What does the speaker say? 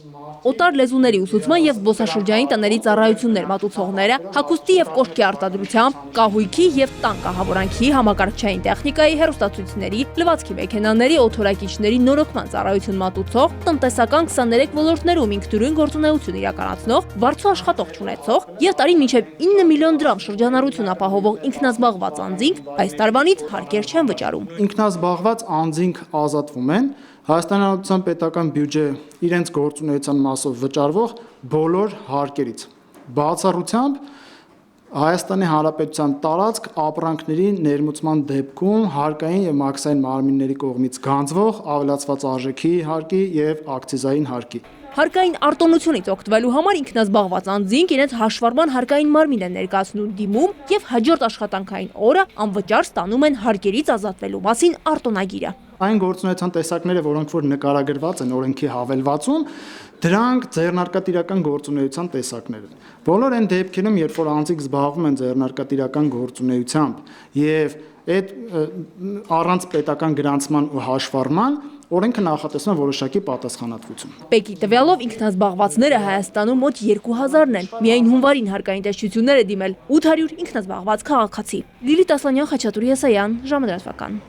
Օտար լեզուների ուսուցման և զբոսաշրջային տների ծառայություններ մատուցողները հագուստի և կոշկի արտադրությամբ, կահույքի և տան կահավորանքի, համակարգչային տեխնիկայի, հեռուստացույցների, լվացքի մեքենաների, օդորակիչների նորոգման ծառայություն մատուցող, տնտեսական 23 ոլորտներում ինքնուրույն գործունեություն իրականացնող, վարձու աշխատող չունեցող և տարին մինչև 9 միլիոն դրամ շրջանառություն ապահովող ինքնազբաղված անձինք այս տարվանից հարկեր չեն վճարում։ Ինքնազբաղված անձինք ազատվում են Հայաստանի Հանրապետության պետական բյուջե իրենց գործունեության մասով վճարվող բոլոր հարկերից։ Բացառությամբ Հայաստանի Հանրապետության տարածք ապրանքների ներմուծման դեպքում հարկային և մաքսային մարմինների կողմից գանձվող ավելացված արժեքի հարկի և ակցիզային հարկի։ Հարկային արտոնությունից օգտվելու համար ինքնազբաղված անձինք իրենց հաշվառման հարկային մարմին են ներկայացնում դիմում և հաջորդ աշխատանքային օրը անվճար ստանում են հարկերից ազատվելու մասին արտոնագիրը։ Այն գործունեության տեսակները, որոնք որ նկարագրված են օրենքի հավելվածում, դրանք ձեռնարկատիրական գործունեության տեսակներ են։ Բոլոր այն դեպքերում, երբ որ անձինք զբաղվում են ձեռնարկատիրական գործունեությամբ եւ այդ առանց պետական գրանցման ու հաշվառման, օրենքը նախատեսում է որոշակի պատասխանատվություն։ Պեկի տվյալով ինքնազբաղվածները Հայաստանում մոտ 2000-ն են։ Միայն հունվարին հարկային տեսչություններ է դիմել 800 ինքնազբաղված քաղաքացի։ Լիլիթ Ասլանյան, Խաչատուր Եսայան, ժամը լրատվական։